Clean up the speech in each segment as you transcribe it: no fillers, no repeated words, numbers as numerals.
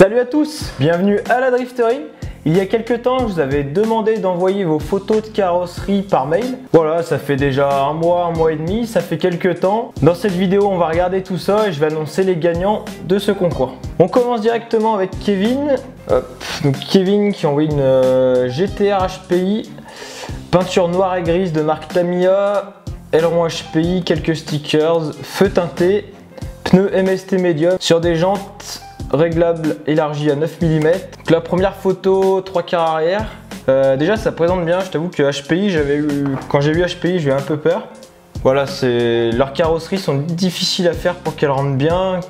Salut à tous, bienvenue à la Drifterie. Il y a quelques temps, je vous avais demandé d'envoyer vos photos de carrosserie par mail. Voilà, ça fait déjà un mois et demi, ça fait quelques temps. Dans cette vidéo, on va regarder tout ça et je vais annoncer les gagnants de ce concours. On commence directement avec Kevin. Donc Kevin qui a envoyé une GTR HPI, peinture noire et grise de marque Tamiya, aileron HPI, quelques stickers, feu teinté, pneus MST médium sur des jantes réglable élargie à 9 mm. Donc la première photo 3/4 arrière. Déjà ça présente bien, je t'avoue que HPI, quand j'ai vu HPI, j'ai eu un peu peur. Voilà, leurs carrosseries sont difficiles à faire pour qu'elles rentrent bien.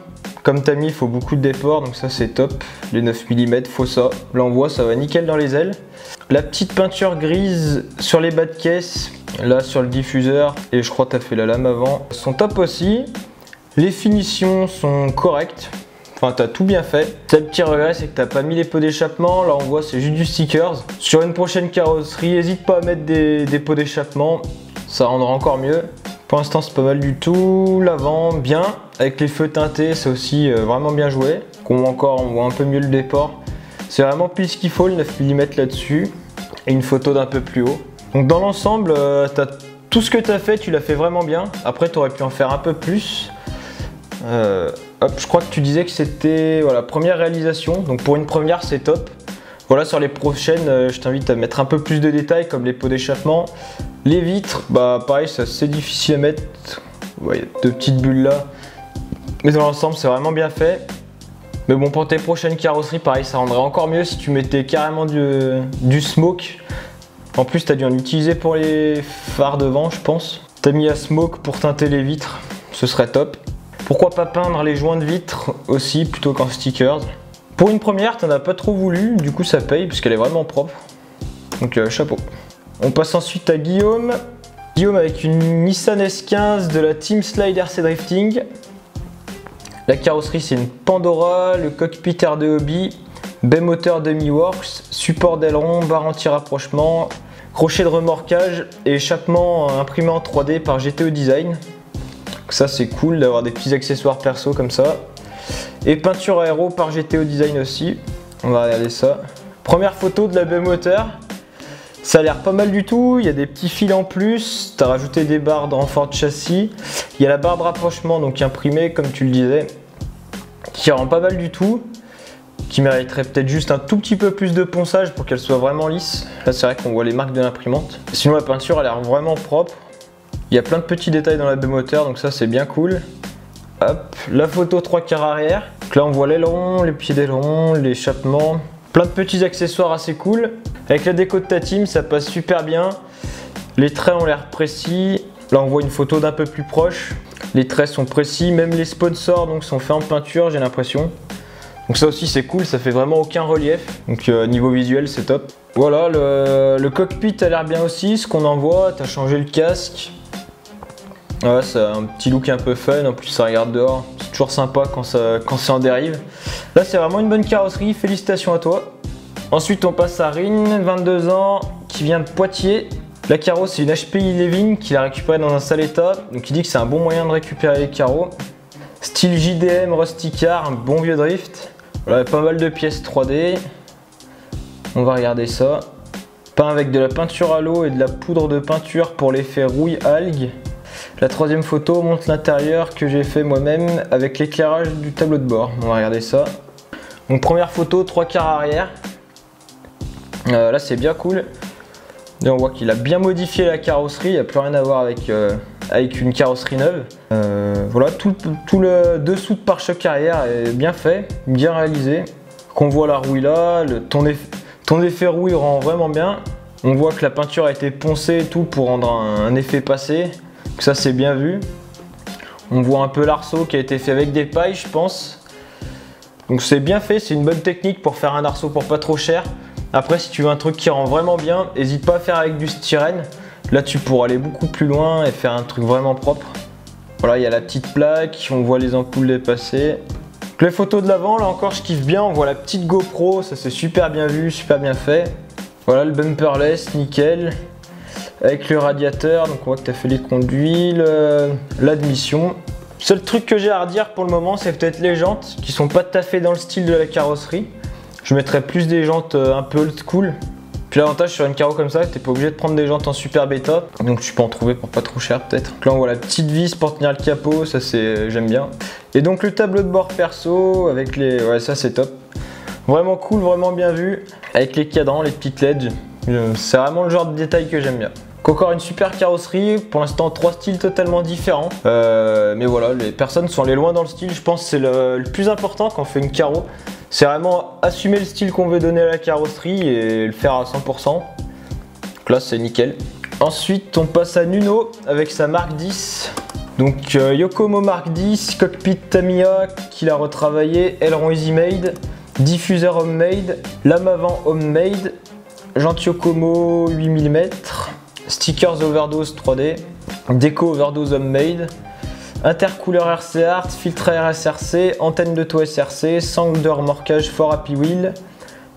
Comme t'as mis, il faut beaucoup de déport, donc ça c'est top. Les 9 mm, faut ça. L'envoi, ça va nickel dans les ailes. La petite peinture grise sur les bas de caisse, là sur le diffuseur, et je crois que t'as fait la lame avant, sont top aussi. Les finitions sont correctes. Enfin, t'as tout bien fait. Seul petit regret, c'est que t'as pas mis les pots d'échappement. Là, on voit, c'est juste du stickers. Sur une prochaine carrosserie, n'hésite pas à mettre des pots d'échappement. Ça rendra encore mieux. Pour l'instant, c'est pas mal du tout. L'avant, bien. Avec les feux teintés, c'est aussi vraiment bien joué. On voit un peu mieux le déport. C'est vraiment pile ce qu'il faut, le 9 mm là-dessus. Et une photo d'un peu plus haut. Donc, dans l'ensemble, tout ce que t'as fait, tu l'as fait vraiment bien. Après, t'aurais pu en faire un peu plus. Je crois que tu disais que c'était première réalisation, donc pour une première c'est top. Voilà, sur les prochaines, je t'invite à mettre un peu plus de détails comme les pots d'échappement. Les vitres, bah pareil, c'est difficile à mettre. Ouais, il y a deux petites bulles là. Mais dans l'ensemble, c'est vraiment bien fait. Mais bon, pour tes prochaines carrosseries, pareil, ça rendrait encore mieux si tu mettais carrément du smoke. En plus, tu as dû en utiliser pour les phares devant, je pense. Tu as mis à smoke pour teinter les vitres, ce serait top. Pourquoi pas peindre les joints de vitres aussi plutôt qu'en stickers. Pour une première, t'en as pas trop voulu, du coup ça paye puisqu'elle est vraiment propre. Donc chapeau. On passe ensuite à Guillaume. Guillaume avec une Nissan S15 de la Team Slide RC Drifting. La carrosserie c'est une Pandora, le cockpit RD Hobby, baie moteur Demi-Works, support d'aileron, barre anti-rapprochement, crochet de remorquage et échappement imprimé en 3D par GTO Design. Ça c'est cool d'avoir des petits accessoires perso comme ça. Et peinture aéro par GTO Design aussi. On va regarder ça. Première photo de la baie moteur. Ça a l'air pas mal du tout. Il y a des petits fils en plus. Tu as rajouté des barres de renfort de châssis. Il y a la barre de rapprochement donc imprimée comme tu le disais. Qui rend pas mal du tout. Qui mériterait peut-être juste un tout petit peu plus de ponçage pour qu'elle soit vraiment lisse. Là c'est vrai qu'on voit les marques de l'imprimante. Sinon la peinture a l'air vraiment propre. Il y a plein de petits détails dans la baie moteur, donc ça c'est bien cool. Hop, la photo 3/4 arrière. Donc là on voit l'aileron, les pieds d'aileron, l'échappement. Plein de petits accessoires assez cool. Avec la déco de ta team, ça passe super bien. Les traits ont l'air précis. Là on voit une photo d'un peu plus proche. Les traits sont précis, même les sponsors donc, sont faits en peinture, j'ai l'impression. Donc ça aussi c'est cool, ça fait vraiment aucun relief. Donc niveau visuel c'est top. Voilà, le cockpit a l'air bien aussi, ce qu'on en voit. Tu as changé le casque. Ouais, ça a un petit look un peu fun, en plus ça regarde dehors, c'est toujours sympa quand c'est en dérive. Là c'est vraiment une bonne carrosserie, félicitations à toi. Ensuite on passe à Rin, 22 ans, qui vient de Poitiers. La carreau c'est une HPI Levin qu'il a récupéré dans un sale état, donc il dit que c'est un bon moyen de récupérer les carreaux. Style JDM Rusty Car, un bon vieux drift. Voilà, pas mal de pièces 3D. On va regarder ça. Peint avec de la peinture à l'eau et de la poudre de peinture pour l'effet rouille algue. La troisième photo montre l'intérieur que j'ai fait moi-même avec l'éclairage du tableau de bord. On va regarder ça. Donc première photo 3/4 arrière. Là c'est bien cool. Et on voit qu'il a bien modifié la carrosserie. Il n'y a plus rien à voir avec une carrosserie neuve. Voilà, tout le dessous de pare-choc arrière est bien fait, bien réalisé. Qu'on voit la rouille là, ton effet rouille rend vraiment bien. On voit que la peinture a été poncée et tout pour rendre un effet passé. Donc ça c'est bien vu. On voit un peu l'arceau qui a été fait avec des pailles je pense. Donc c'est bien fait, c'est une bonne technique pour faire un arceau pour pas trop cher. Après si tu veux un truc qui rend vraiment bien, n'hésite pas à faire avec du styrène. Là tu pourras aller beaucoup plus loin et faire un truc vraiment propre. Voilà, il y a la petite plaque, on voit les ampoules dépasser. Donc, les photos de l'avant, là encore je kiffe bien, on voit la petite GoPro, ça c'est super bien vu, super bien fait. Voilà le bumperless, nickel. Avec le radiateur, donc on voit que tu as fait les conduits, l'admission. Seul truc que j'ai à redire pour le moment, c'est peut-être les jantes qui sont pas tout à fait dans le style de la carrosserie. Je mettrais plus des jantes un peu old school. Puis l'avantage sur une carro comme ça, t'es pas obligé de prendre des jantes en super bêta, donc tu peux en trouver pour pas trop cher peut-être. Donc là on voit la petite vis pour tenir le capot, ça c'est j'aime bien. Et donc le tableau de bord perso avec les, ouais ça c'est top. Vraiment cool, vraiment bien vu, avec les cadrans, les petites LED. C'est vraiment le genre de détail que j'aime bien. Donc encore une super carrosserie, pour l'instant 3 styles totalement différents. Mais voilà, les personnes sont allées loin dans le style, je pense que c'est le plus important quand on fait une carro. C'est vraiment assumer le style qu'on veut donner à la carrosserie et le faire à 100%. Donc là c'est nickel. Ensuite on passe à Nuno avec sa Mark 10. Donc Yokomo Mark 10, cockpit Tamiya qu'il a retravaillé, aileron Easy Made, diffuseur homemade, lame avant homemade, jante Yokomo 8 mm, stickers overdose 3D, déco overdose homemade, intercouleur RC Art, filtre air SRC, antenne de taux SRC, sangle de remorquage Ford Happy Wheel,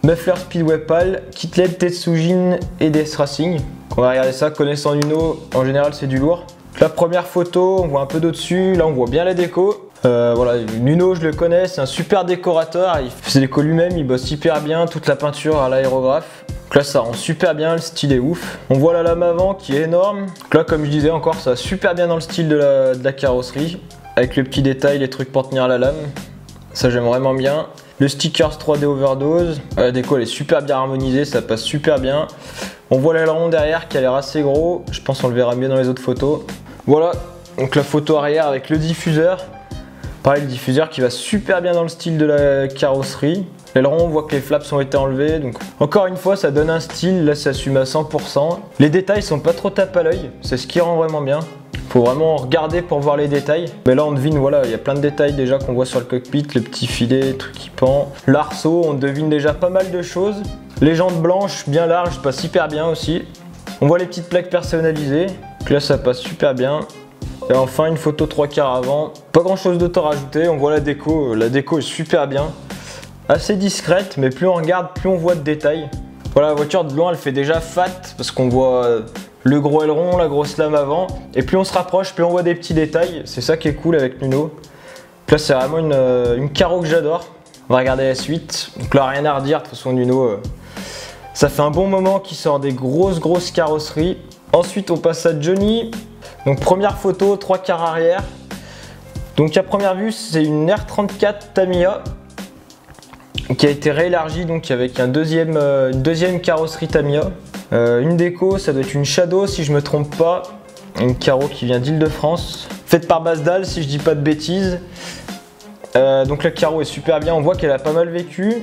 muffler Speedway PAL, kit LED Tetsujin et DS Racing. On va regarder ça, connaissant Nuno, en général c'est du lourd. La première photo, on voit un peu d'au-dessus, là on voit bien la déco. Voilà, Nuno je le connais, c'est un super décorateur, il fait ses décos lui-même, il bosse hyper bien, toute la peinture à l'aérographe. Donc là ça rend super bien, le style est ouf. On voit la lame avant qui est énorme. Donc là comme je disais encore, ça va super bien dans le style de la carrosserie. Avec le petit détail, les trucs pour tenir la lame. Ça j'aime vraiment bien. Le stickers 3D overdose. La déco elle est super bien harmonisée, ça passe super bien. On voit l'aileron derrière qui a l'air assez gros. Je pense qu'on le verra mieux dans les autres photos. Voilà, donc la photo arrière avec le diffuseur. Pareil, le diffuseur qui va super bien dans le style de la carrosserie. L'aileron, on voit que les flaps ont été enlevés. Donc encore une fois, ça donne un style. Là, ça assume à 100%. Les détails sont pas trop tape à l'œil. C'est ce qui rend vraiment bien. Faut vraiment regarder pour voir les détails. Mais là, on devine, voilà, il y a plein de détails déjà qu'on voit sur le cockpit. Le petit filet, le truc qui pend. L'arceau, on devine déjà pas mal de choses. Les jantes blanches, bien larges, passent hyper bien aussi. On voit les petites plaques personnalisées. Donc là, ça passe super bien. Et enfin, une photo 3/4 avant. Pas grand chose d'autre à rajouter. On voit la déco. La déco est super bien. Assez discrète, mais plus on regarde, plus on voit de détails. Voilà, la voiture de loin, elle fait déjà fat parce qu'on voit le gros aileron, la grosse lame avant. Et plus on se rapproche, plus on voit des petits détails. C'est ça qui est cool avec Nuno. Donc là, c'est vraiment une carro que j'adore. On va regarder la suite. Donc là, rien à redire. De toute façon, Nuno, ça fait un bon moment qu'il sort des grosses carrosseries. Ensuite, on passe à Johnny. Donc première photo, 3/4 arrière. Donc à première vue, c'est une R34 Tamiya qui a été réélargie donc avec une deuxième carrosserie Tamiya. Une déco, ça doit être une Shadow si je me trompe pas. Une carro qui vient d'Île-de-France. Faite par Basdal si je dis pas de bêtises. Donc la carro est super bien, on voit qu'elle a pas mal vécu.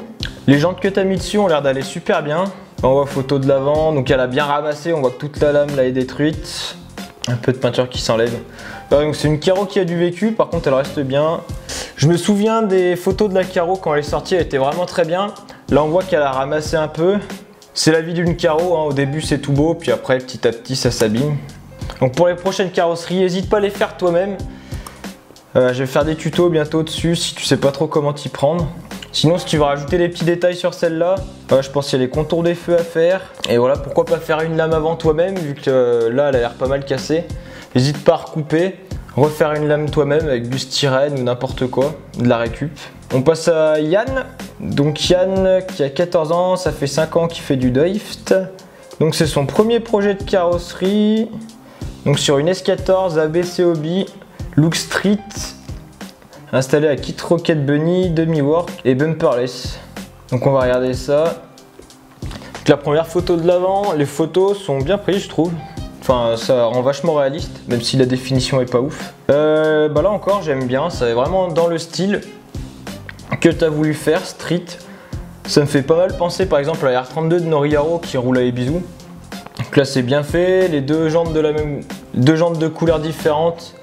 Les jantes que tu as mis dessus ont l'air d'aller super bien. On voit photo de l'avant, donc elle a bien ramassé, on voit que toute la lame là est détruite. Un peu de peinture qui s'enlève. Donc c'est une carro qui a du vécu, par contre elle reste bien. Je me souviens des photos de la carro quand elle est sortie, elle était vraiment très bien. Là on voit qu'elle a ramassé un peu. C'est la vie d'une carro, hein. Au début c'est tout beau, puis après petit à petit ça s'abîme. Donc pour les prochaines carrosseries, n'hésite pas à les faire toi-même. Je vais faire des tutos bientôt dessus si tu sais pas trop comment t'y prendre. Sinon si tu veux rajouter des petits détails sur celle-là, je pense qu'il y a les contours des feux à faire. Et voilà, pourquoi pas faire une lame avant toi-même vu que là elle a l'air pas mal cassée. N'hésite pas à recouper, refaire une lame toi-même avec du styrène ou n'importe quoi, de la récup. On passe à Yann. Donc Yann qui a 14 ans, ça fait 5 ans qu'il fait du drift. Donc c'est son premier projet de carrosserie. Donc sur une S14 ABC Hobby, Look Street. Installé à Kit Rocket Bunny, demi-work et bumperless. Donc on va regarder ça. Donc la première photo de l'avant, les photos sont bien prises je trouve. Enfin ça rend vachement réaliste, même si la définition est pas ouf. Bah là encore j'aime bien, ça est vraiment dans le style que tu as voulu faire, street. Ça me fait pas mal penser par exemple à la R32 de Noriaro qui roule à Ibizu. Donc là c'est bien fait, les deux jantes de couleurs différentes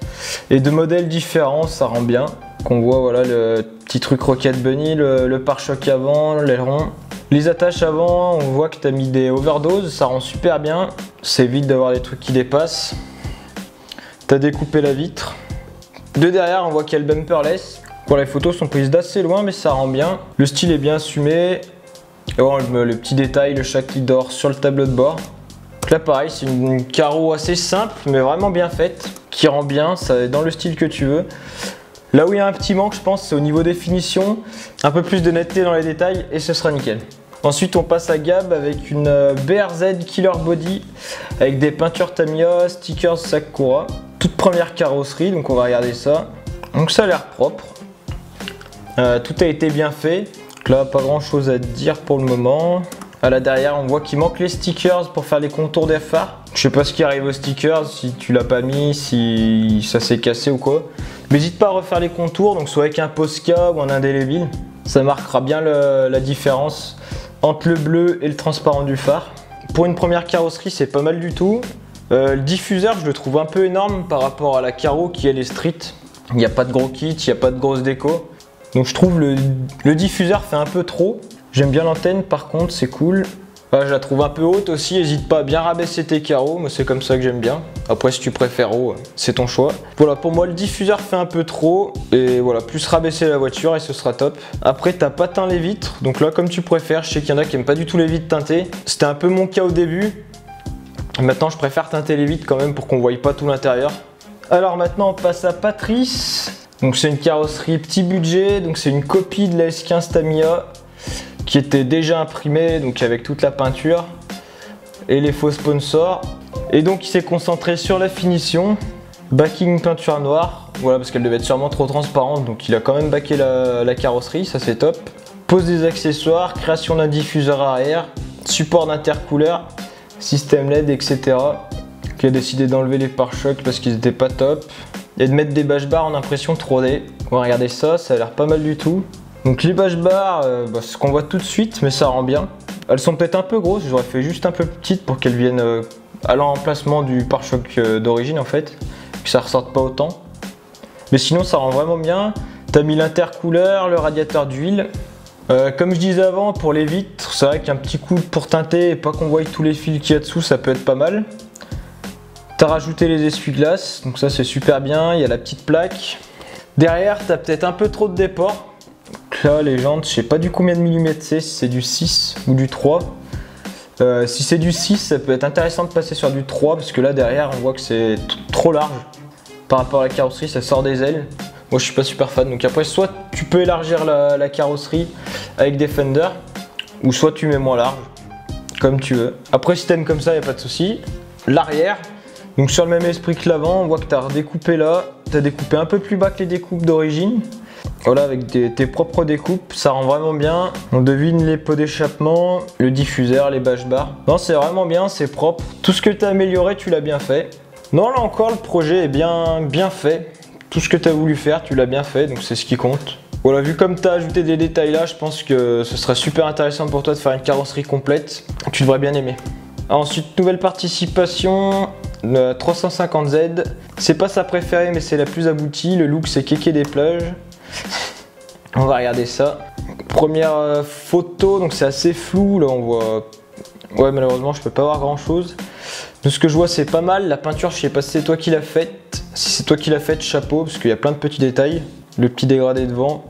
et de modèles différents, ça rend bien. Qu'on voit voilà le petit truc Rocket Bunny, le pare-choc avant, l'aileron. Les attaches avant, on voit que tu as mis des overdoses, ça rend super bien. Ça évite d'avoir des trucs qui dépassent. Tu as découpé la vitre. De derrière, on voit qu'il y a le bumperless. Bon, les photos sont prises d'assez loin, mais ça rend bien. Le style est bien assumé. Et bon, le petit détail, le chat qui dort sur le tableau de bord. Donc là, pareil, c'est une carro assez simple, mais vraiment bien faite, qui rend bien, ça est dans le style que tu veux. Là où il y a un petit manque, je pense, c'est au niveau des finitions, un peu plus de netteté dans les détails et ce sera nickel. Ensuite, on passe à Gab avec une BRZ Killer Body avec des peintures Tamiya, stickers Sakura. Toute première carrosserie, donc on va regarder ça. Donc ça a l'air propre. Tout a été bien fait. Donc là, pas grand chose à dire pour le moment. Là derrière, on voit qu'il manque les stickers pour faire les contours des phares. Je sais pas ce qui arrive aux stickers, si tu l'as pas mis, si ça s'est cassé ou quoi. Mais n'hésite pas à refaire les contours, donc soit avec un Posca ou un indélébile. Ça marquera bien la différence entre le bleu et le transparent du phare. Pour une première carrosserie, c'est pas mal du tout. Le diffuseur, je le trouve un peu énorme par rapport à la carreau qui elle est street. Il n'y a pas de gros kit, il n'y a pas de grosse déco. Donc je trouve le diffuseur fait un peu trop. J'aime bien l'antenne par contre, c'est cool. Je la trouve un peu haute aussi, n'hésite pas à bien rabaisser tes carreaux, mais c'est comme ça que j'aime bien. Après si tu préfères haut, c'est ton choix. Voilà, pour moi le diffuseur fait un peu trop, et voilà, plus rabaisser la voiture et ce sera top. Après t'as pas teint les vitres, donc là comme tu préfères, je sais qu'il y en a qui aiment pas du tout les vitres teintées. C'était un peu mon cas au début. Maintenant je préfère teinter les vitres quand même pour qu'on voie pas tout l'intérieur. Alors maintenant on passe à Patrice. Donc c'est une carrosserie petit budget, donc c'est une copie de la S15 Tamiya qui était déjà imprimée, donc avec toute la peinture et les faux sponsors. Et donc il s'est concentré sur la finition, backing peinture noire, voilà parce qu'elle devait être sûrement trop transparente, donc il a quand même backé la carrosserie, ça c'est top. Pose des accessoires, création d'un diffuseur arrière, support d'intercouleur, système LED, etc. Qui a décidé d'enlever les pare-chocs parce qu'ils n'étaient pas top. Et de mettre des bâches barres en impression 3D. On va regarder ça, ça a l'air pas mal du tout. Donc les bâches barres, c'est ce qu'on voit tout de suite, mais ça rend bien. Elles sont peut-être un peu grosses, j'aurais fait juste un peu petites pour qu'elles viennent à l'emplacement du pare-choc d'origine en fait. Que ça ressorte pas autant. Mais sinon ça rend vraiment bien. T'as mis l'intercouleur, le radiateur d'huile. Comme je disais avant, pour les vitres, c'est vrai qu'un petit coup pour teinter et pas qu'on voie tous les fils qu'il y a dessous, ça peut être pas mal. T'as rajouté les essuie-glaces, donc ça c'est super bien, il y a la petite plaque. Derrière, t'as peut-être un peu trop de déport. Donc là, les jantes, je sais pas du combien de millimètres c'est, si c'est du 6 ou du 3. Si c'est du 6, ça peut être intéressant de passer sur du 3, parce que là derrière, on voit que c'est trop large. Par rapport à la carrosserie, ça sort des ailes. Moi je suis pas super fan, donc après soit tu peux élargir la carrosserie avec des fenders, ou soit tu mets moins large, comme tu veux. Après si t'aimes comme ça, il n'y a pas de souci. L'arrière, donc sur le même esprit que l'avant, on voit que tu as redécoupé là, tu as découpé un peu plus bas que les découpes d'origine. Voilà, avec tes propres découpes, ça rend vraiment bien. On devine les pots d'échappement, le diffuseur, les bâches barres. Non, c'est vraiment bien, c'est propre. Tout ce que tu as amélioré, tu l'as bien fait. Non, là encore, le projet est bien fait. Tout ce que tu as voulu faire, tu l'as bien fait, donc c'est ce qui compte. Voilà, vu comme tu as ajouté des détails là, je pense que ce serait super intéressant pour toi de faire une carrosserie complète. Tu devrais bien aimer. Ensuite, nouvelle participation, 350Z. C'est pas sa préférée, mais c'est la plus aboutie. Le look, c'est Kéké des plages. On va regarder ça. Première photo, donc c'est assez flou. Là, on voit. Ouais, malheureusement, je peux pas voir grand chose. De ce que je vois, c'est pas mal. La peinture, je sais pas si c'est toi qui l'as faite. Si c'est toi qui l'as faite, chapeau, parce qu'il y a plein de petits détails. Le petit dégradé devant.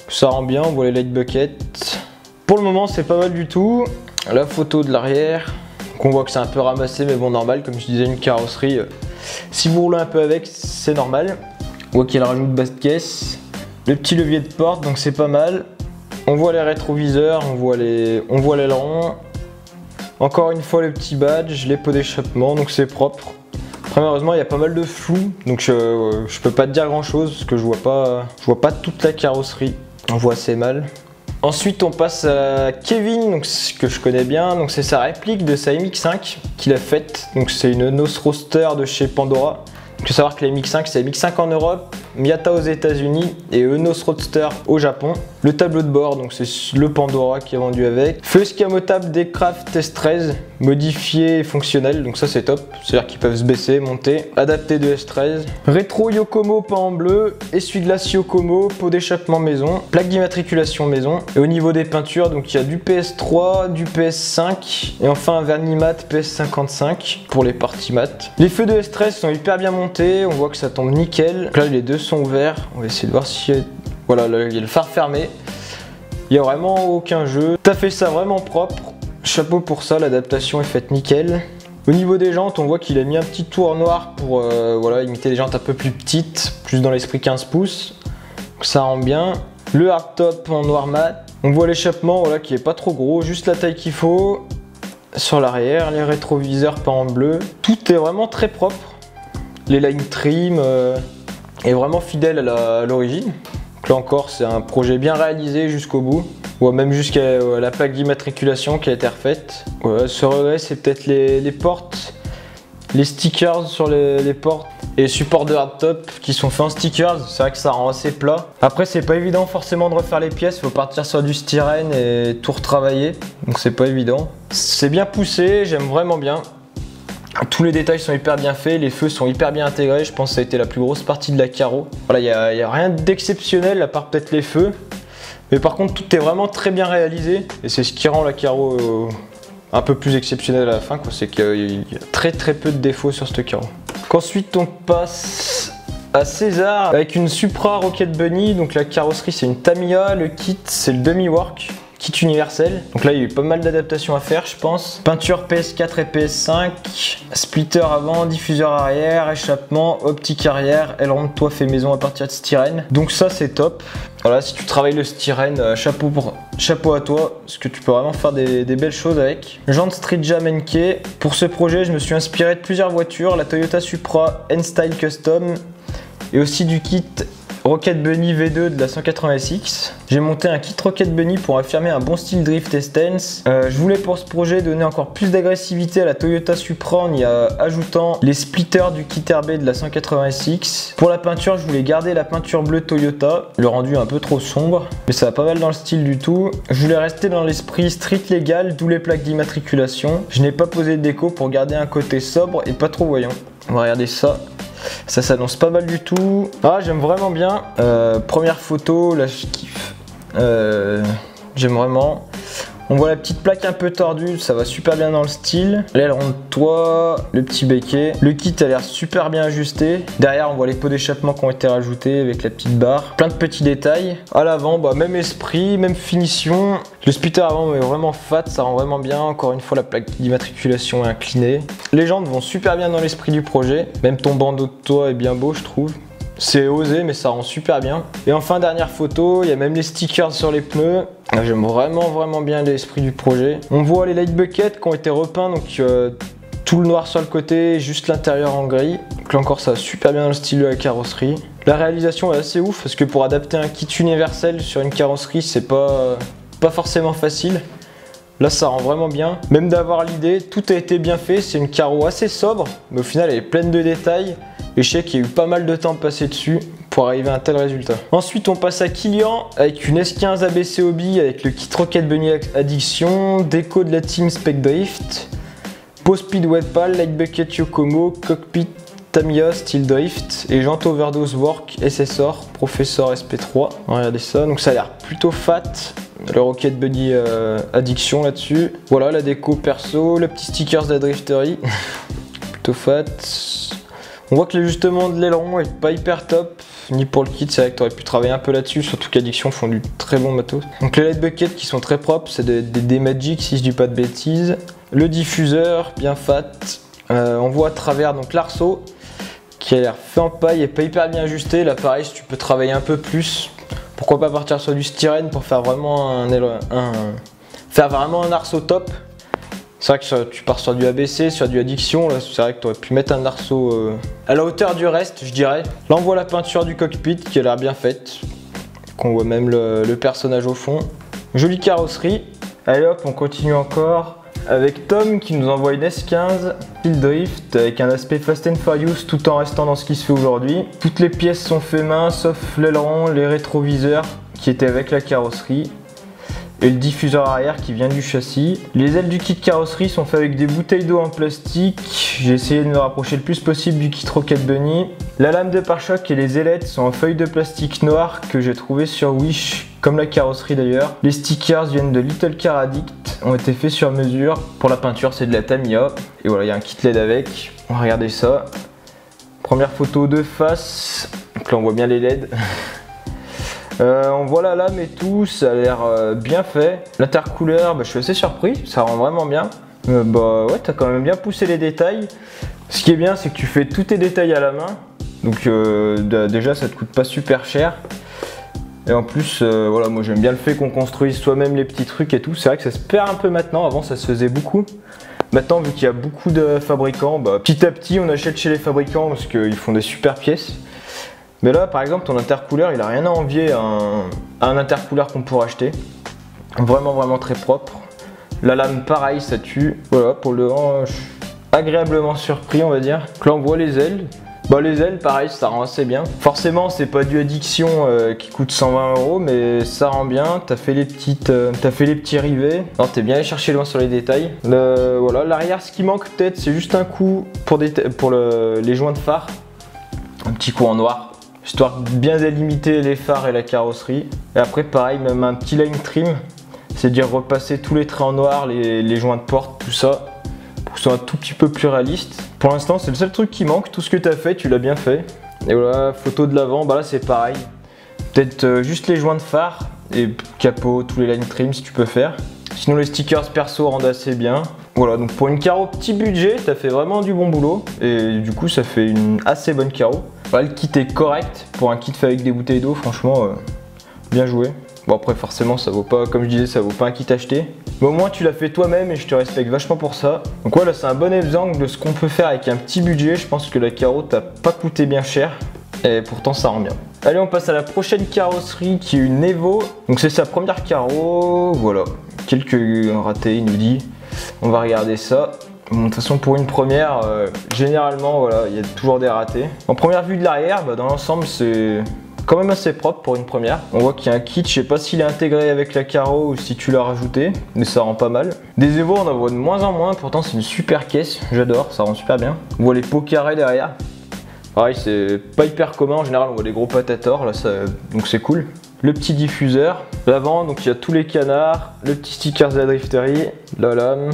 Ça rend bien, on voit les light buckets. Pour le moment, c'est pas mal du tout. La photo de l'arrière. On voit que c'est un peu ramassé, mais bon, normal, comme je disais, une carrosserie. Si vous roulez un peu avec, c'est normal. On voit qu'il rajoute bas de caisse. Le petit levier de porte, donc c'est pas mal. On voit les rétroviseurs, on voit l'aileron. Encore une fois, le petit badge, les pots d'échappement, donc c'est propre. Après, malheureusement, il y a pas mal de flou, donc je peux pas te dire grand chose parce que je vois pas toute la carrosserie. On voit assez mal. Ensuite, on passe à Kevin, donc que je connais bien. Donc c'est sa réplique de sa MX5 qu'il a faite. Donc c'est une Nos Roadster de chez Pandora. Il faut savoir que la MX5, c'est la MX5 en Europe, Miata aux États-Unis et Eunos Roadster au Japon. Le tableau de bord, donc c'est le Pandora qui est vendu avec. Feu escamotable Decraft S13, modifié et fonctionnel, donc ça c'est top. C'est-à-dire qu'ils peuvent se baisser, monter. Adapté de S13. Rétro Yokomo peint en bleu, essuie-glace Yokomo, pot d'échappement maison, plaque d'immatriculation maison. Et au niveau des peintures, donc il y a du PS3, du PS5 et enfin un vernis mat PS55 pour les parties mat. Les feux de S13 sont hyper bien montés. On voit que ça tombe nickel. Donc là les deux sont ouverts. On va essayer de voir si voilà, là, il y a le phare fermé. Il n'y a vraiment aucun jeu. T'as fait ça vraiment propre. Chapeau pour ça, l'adaptation est faite nickel. Au niveau des jantes, on voit qu'il a mis un petit tour noir pour voilà, imiter les jantes un peu plus petites, plus dans l'esprit 15 pouces. Donc ça rend bien. Le hardtop en noir mat. On voit l'échappement voilà, qui est pas trop gros, juste la taille qu'il faut. Sur l'arrière, les rétroviseurs peints en bleu. Tout est vraiment très propre. Les line trim est vraiment fidèle à l'origine. Donc là encore, c'est un projet bien réalisé jusqu'au bout. Ou même jusqu'à la plaque d'immatriculation qui a été refaite. Ouais, ce regret, c'est peut-être les portes, les stickers sur les portes et les supports de hardtop qui sont faits en stickers. C'est vrai que ça rend assez plat. Après, c'est pas évident forcément de refaire les pièces. Il faut partir sur du styrène et tout retravailler. Donc c'est pas évident. C'est bien poussé, j'aime vraiment bien. Tous les détails sont hyper bien faits, les feux sont hyper bien intégrés. Je pense que ça a été la plus grosse partie de la carreau. Voilà, il n'y a rien d'exceptionnel à part peut-être les feux. Mais par contre, tout est vraiment très bien réalisé et c'est ce qui rend la carreau un peu plus exceptionnelle à la fin. C'est qu'il y a très peu de défauts sur ce carreau. Ensuite, on passe à César avec une Supra Rocket Bunny. Donc la carrosserie, c'est une Tamiya. Le kit, c'est le demi-work. Kit universel. Donc là, il y a eu pas mal d'adaptations à faire, je pense. Peinture PS4 et PS5, splitter avant, diffuseur arrière, échappement, optique arrière, aileron de toit fait maison à partir de styrène. Donc ça, c'est top. Voilà, si tu travailles le styrène, chapeau à toi, parce que tu peux vraiment faire des belles choses avec. Jantes Street Jam NK. Pour ce projet, je me suis inspiré de plusieurs voitures, la Toyota Supra N-Style Custom et aussi du kit Rocket Bunny V2 de la 180SX. J'ai monté un kit Rocket Bunny pour affirmer un bon style drift et stance. Je voulais pour ce projet donner encore plus d'agressivité à la Toyota Supra en y ajoutant les splitters du kit RB de la 180SX. Pour la peinture, je voulais garder la peinture bleue Toyota, le rendu un peu trop sombre, mais ça va pas mal dans le style du tout. Je voulais rester dans l'esprit street légal, d'où les plaques d'immatriculation. Je n'ai pas posé de déco pour garder un côté sobre et pas trop voyant. On va regarder ça. Ça s'annonce pas mal du tout. Ah, j'aime vraiment bien. Première photo, là je kiffe. J'aime vraiment. On voit la petite plaque un peu tordue, ça va super bien dans le style. L'aileron de toit, le petit béquet. Le kit a l'air super bien ajusté. Derrière, on voit les pots d'échappement qui ont été rajoutés avec la petite barre. Plein de petits détails. À l'avant, bah, même esprit, même finition. Le splitter avant est vraiment fat, ça rend vraiment bien. Encore une fois, la plaque d'immatriculation est inclinée. Les jantes vont super bien dans l'esprit du projet. Même ton bandeau de toit est bien beau, je trouve. C'est osé, mais ça rend super bien. Et enfin, dernière photo, il y a même les stickers sur les pneus. J'aime vraiment bien l'esprit du projet. On voit les light buckets qui ont été repeints, donc tout le noir sur le côté, juste l'intérieur en gris. Donc là encore, ça va super bien dans le style de la carrosserie. La réalisation est assez ouf, parce que pour adapter un kit universel sur une carrosserie, c'est pas forcément facile. Là, ça rend vraiment bien. Même d'avoir l'idée, tout a été bien fait. C'est une carreau assez sobre, mais au final, elle est pleine de détails. Et je sais qu'il y a eu pas mal de temps passé dessus pour arriver à un tel résultat. Ensuite, on passe à Kilian avec une S15 ABC Hobby avec le kit Rocket Bunny Addiction, déco de la team Spec Drift, Pose Speed Webpal, Light Bucket Yokomo, Cockpit Tamiya Steel Drift et jantes Overdose Work SSR Professor SP3. Regardez ça, donc ça a l'air plutôt fat. Le Rocket Bunny Addiction là-dessus. Voilà la déco perso, le petit stickers de la drifterie. Plutôt fat. On voit que l'ajustement de l'aileron est pas hyper top, ni pour le kit, c'est vrai que tu aurais pu travailler un peu là-dessus, surtout qu'Addiction font du très bon matos. Donc les light buckets qui sont très propres, c'est des Magic si je dis pas de bêtises. Le diffuseur, bien fat. On voit à travers donc l'arceau, qui a l'air fait en paille et pas hyper bien ajusté. Là pareil, si tu peux travailler un peu plus, pourquoi pas partir sur du styrène pour faire vraiment un arceau top. C'est vrai que tu pars sur du ABC, sur du Addiction, là c'est vrai que tu aurais pu mettre un arceau à la hauteur du reste, je dirais. Là on voit la peinture du cockpit qui a l'air bien faite, qu'on voit même le personnage au fond. Jolie carrosserie. Allez hop, on continue encore avec Tom qui nous envoie une S15 Steel Drift avec un aspect Fast and Furious tout en restant dans ce qui se fait aujourd'hui. Toutes les pièces sont faites main sauf l'aileron, les rétroviseurs qui étaient avec la carrosserie. Et le diffuseur arrière qui vient du châssis. Les ailes du kit carrosserie sont faites avec des bouteilles d'eau en plastique. J'ai essayé de me rapprocher le plus possible du kit Rocket Bunny. La lame de pare-choc et les ailettes sont en feuilles de plastique noire que j'ai trouvé sur Wish, comme la carrosserie d'ailleurs. Les stickers viennent de Little Car Addict, ont été faits sur mesure. Pour la peinture, c'est de la Tamiya. Et voilà, il y a un kit LED avec. On va regarder ça. Première photo de face. Donc là, on voit bien les LED. On voit la lame et tout, ça a l'air bien fait. L'intercouleur, je suis assez surpris, ça rend vraiment bien. Bah ouais, t'as quand même bien poussé les détails. Ce qui est bien, c'est que tu fais tous tes détails à la main. Donc déjà, ça te coûte pas super cher. Et en plus, voilà, moi j'aime bien le fait qu'on construise soi-même les petits trucs et tout. C'est vrai que ça se perd un peu maintenant. Avant, ça se faisait beaucoup. Maintenant, vu qu'il y a beaucoup de fabricants, bah, petit à petit, on achète chez les fabricants parce qu'ils font des super pièces. Mais là, par exemple, ton intercouleur, il a rien à envier à un intercouleur qu'on pourrait acheter. Vraiment très propre. La lame, pareil, ça tue. Voilà, pour le devant, je suis agréablement surpris, on va dire. Donc là, on voit les ailes. Bah, les ailes, pareil, ça rend assez bien. Forcément, c'est pas du Addiction qui coûte 120 €, mais ça rend bien. T'as fait les petits rivets. Non, t'es bien allé chercher loin sur les détails. Voilà, l'arrière, ce qui manque peut-être, c'est juste un coup pour les joints de phare. Un petit coup en noir, histoire de bien délimiter les phares et la carrosserie. Et après, pareil, même un petit line trim. C'est-à-dire repasser tous les traits en noir, les joints de porte, tout ça, pour que ce soit un tout petit peu plus réaliste. Pour l'instant, c'est le seul truc qui manque. Tout ce que tu as fait, tu l'as bien fait. Et voilà, photo de l'avant, bah là c'est pareil. Peut-être juste les joints de phare et capot, tous les line trim si tu peux faire. Sinon les stickers perso rendent assez bien. Voilà, donc pour une carreau petit budget, tu as fait vraiment du bon boulot. Et du coup, ça fait une assez bonne carreau. Voilà, le kit est correct. Pour un kit fait avec des bouteilles d'eau, franchement, bien joué. Bon après forcément ça vaut pas, comme je disais, ça vaut pas un kit acheté. Mais au moins tu l'as fait toi-même et je te respecte vachement pour ça. Donc voilà, c'est un bon exemple de ce qu'on peut faire avec un petit budget. Je pense que la carreau t'a pas coûté bien cher et pourtant ça rend bien. Allez, on passe à la prochaine carrosserie qui est une Evo. Donc c'est sa première carreau, voilà. Quelques ratés, il nous dit. On va regarder ça. Bon, de toute façon pour une première, généralement voilà, il y a toujours des ratés. En première vue de l'arrière, bah, dans l'ensemble c'est quand même assez propre pour une première. On voit qu'il y a un kit, je sais pas s'il est intégré avec la carreau ou si tu l'as rajouté, mais ça rend pas mal. Des Evo on en voit de moins en moins, pourtant c'est une super caisse, j'adore, ça rend super bien. On voit les pots carrés derrière. Pareil, c'est pas hyper commun, en général on voit des gros patators, là, donc c'est cool. Le petit diffuseur, l'avant, donc il y a tous les canards, le petit sticker de la drifterie, la lame.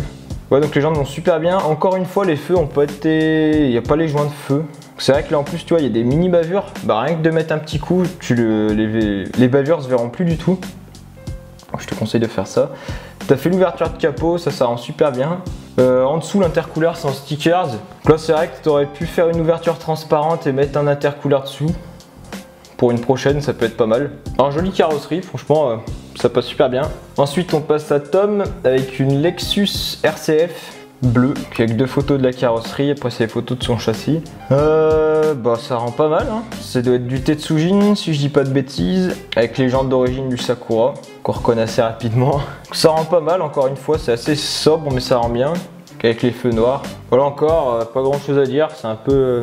Ouais, donc les jantes vont super bien. Encore une fois, les feux ont pas été... Il n'y a pas les joints de feu. C'est vrai que là en plus tu vois il y a des mini bavures, bah rien que de mettre un petit coup, les bavures se verront plus du tout. Donc, je te conseille de faire ça. Tu as fait l'ouverture de capot, ça rend super bien. En dessous l'intercouleur c'est en stickers. Donc là c'est vrai que tu aurais pu faire une ouverture transparente et mettre un intercouleur dessous. Pour une prochaine ça peut être pas mal. Alors jolie carrosserie, franchement ça passe super bien. Ensuite on passe à Tom avec une Lexus RCF bleu, avec deux photos de la carrosserie, après c'est les photos de son châssis. Bah ça rend pas mal, hein. Ça doit être du Tetsujin si je dis pas de bêtises, avec les jantes d'origine du Sakura, qu'on reconnaît assez rapidement. Ça rend pas mal, encore une fois, c'est assez sobre mais ça rend bien, avec les feux noirs. Voilà encore, pas grand chose à dire, c'est un peu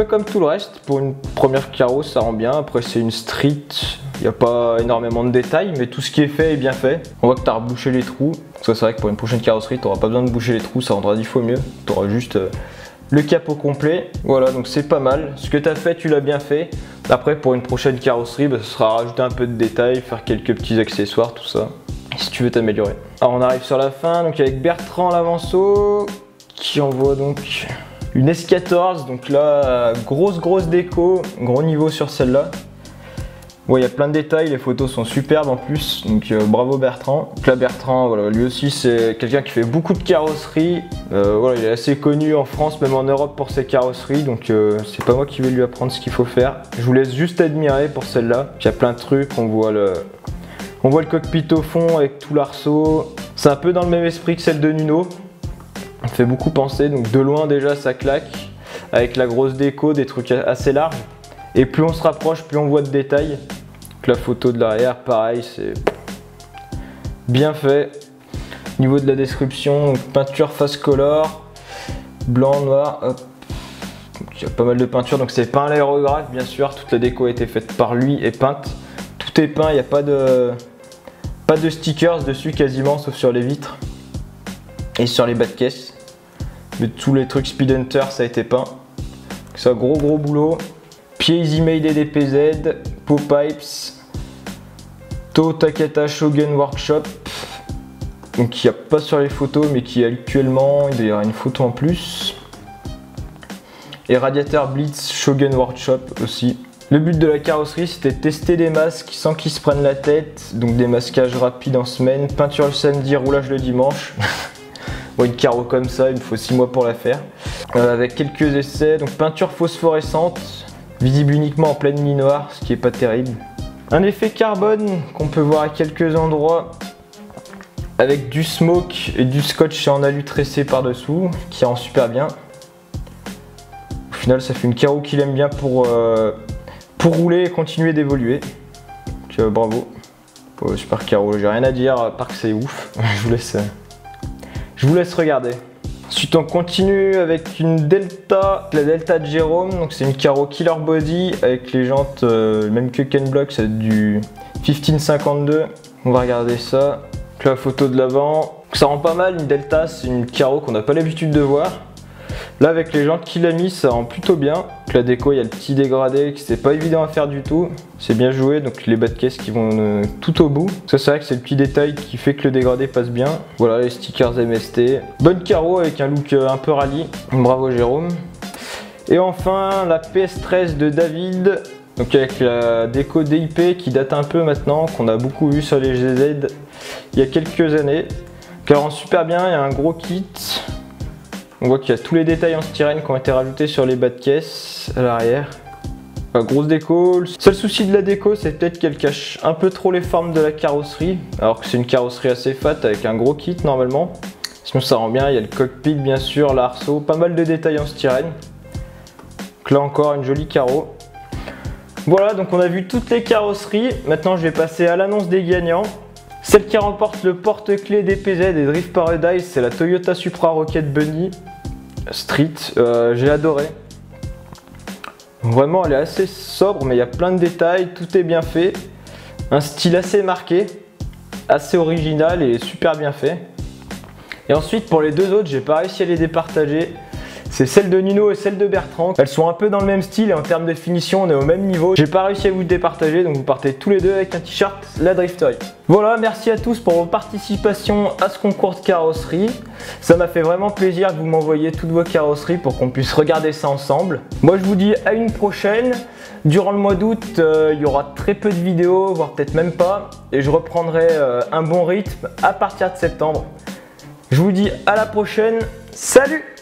comme tout le reste. Pour une première carreau ça rend bien, après c'est une street. Il n'y a pas énormément de détails, mais tout ce qui est fait est bien fait. On voit que tu as rebouché les trous. Ça c'est vrai que pour une prochaine carrosserie, tu n'auras pas besoin de boucher les trous, ça rendra 10 fois mieux. Tu auras juste le capot complet. Voilà, donc c'est pas mal. Ce que tu as fait, tu l'as bien fait. Après, pour une prochaine carrosserie, bah, ce sera rajouter un peu de détails, faire quelques petits accessoires, tout ça, si tu veux t'améliorer. Alors on arrive sur la fin, donc avec Bertrand Lavanceau, qui envoie donc une S14. Donc là, grosse déco, gros niveau sur celle-là. Ouais, il y a plein de détails, les photos sont superbes en plus, donc bravo Bertrand. Donc là Bertrand, voilà, lui aussi c'est quelqu'un qui fait beaucoup de carrosseries. Voilà, il est assez connu en France, même en Europe pour ses carrosseries, donc c'est pas moi qui vais lui apprendre ce qu'il faut faire. Je vous laisse juste admirer pour celle-là. Il y a plein de trucs, on voit le cockpit au fond avec tout l'arceau. C'est un peu dans le même esprit que celle de Nuno. Ça fait beaucoup penser, donc de loin déjà ça claque, avec la grosse déco, des trucs assez larges. Et plus on se rapproche, plus on voit de détails. Donc la photo de l'arrière, pareil, c'est bien fait. Au niveau de la description, donc, peinture face color, blanc, noir, hop. Donc, il y a pas mal de peinture, donc c'est peint à l'aérographe, bien sûr. Toute la déco a été faite par lui et peinte. Tout est peint, il n'y a pas de stickers dessus quasiment, sauf sur les vitres et sur les bas de caisse. Mais tous les trucs Speed Hunter, ça a été peint. C'est un gros boulot. Pied Easy Made et DPZ, Pow Pipes, To Takata Shogun Workshop, donc il n'y a pas sur les photos mais qui actuellement, il doit y avoir une photo en plus. Et Radiator Blitz Shogun Workshop aussi. Le but de la carrosserie c'était de tester des masques sans qu'ils se prennent la tête, donc des masquages rapides en semaine, peinture le samedi, roulage le dimanche. Bon, une carreau comme ça, il me faut 6 mois pour la faire. Avec quelques essais, donc peinture phosphorescente, visible uniquement en pleine nuit noire, ce qui est pas terrible. Un effet carbone qu'on peut voir à quelques endroits, avec du smoke et du scotch en alu tressé par dessous, qui rend super bien. Au final, ça fait une carreau qu'il aime bien pour rouler et continuer d'évoluer. Donc bravo. Super carreau, j'ai rien à dire à part que c'est ouf. Je vous laisse regarder. Ensuite on continue avec une Delta, la Delta de Jérôme. Donc c'est une carreau killer body avec les jantes même que Ken Block, c'est du 1552. On va regarder ça. Donc la photo de l'avant. Ça rend pas mal, une Delta, c'est une carreau qu'on n'a pas l'habitude de voir. Là avec les jantes qu'il a mis, ça rend plutôt bien. Donc la déco, il y a le petit dégradé qui c'est pas évident à faire du tout. C'est bien joué, donc les bas de caisse qui vont tout au bout. Ça c'est vrai que c'est le petit détail qui fait que le dégradé passe bien. Voilà les stickers MST. Bonne carreau avec un look un peu rallye. Bravo Jérôme. Et enfin la PS13 de David. Donc avec la déco DIP qui date un peu maintenant, qu'on a beaucoup vu sur les GZ il y a quelques années. Elle rend super bien, il y a un gros kit. On voit qu'il y a tous les détails en styrène qui ont été rajoutés sur les bas de caisse à l'arrière. Grosse déco. Le seul souci de la déco, c'est peut-être qu'elle cache un peu trop les formes de la carrosserie, alors que c'est une carrosserie assez fat avec un gros kit normalement. Sinon ça rend bien, il y a le cockpit bien sûr, l'arceau, pas mal de détails en styrène. Donc là encore une jolie carreau. Voilà, donc on a vu toutes les carrosseries. Maintenant je vais passer à l'annonce des gagnants. Celle qui remporte le porte-clés DPZ et Drift Paradise, c'est la Toyota Supra Rocket Bunny Street. J'ai adoré. Vraiment, elle est assez sobre, mais il y a plein de détails, tout est bien fait. Un style assez marqué, assez original et super bien fait. Et ensuite, pour les deux autres, j'ai pas réussi à les départager. C'est celle de Nino et celle de Bertrand. Elles sont un peu dans le même style et en termes de finition, on est au même niveau. J'ai pas réussi à vous départager, donc vous partez tous les deux avec un t-shirt La Driftery. Voilà, merci à tous pour vos participations à ce concours de carrosserie. Ça m'a fait vraiment plaisir que vous m'envoyiez toutes vos carrosseries pour qu'on puisse regarder ça ensemble. Moi, je vous dis à une prochaine. Durant le mois d'août, il y aura très peu de vidéos, voire peut-être même pas. Et je reprendrai un bon rythme à partir de septembre. Je vous dis à la prochaine. Salut!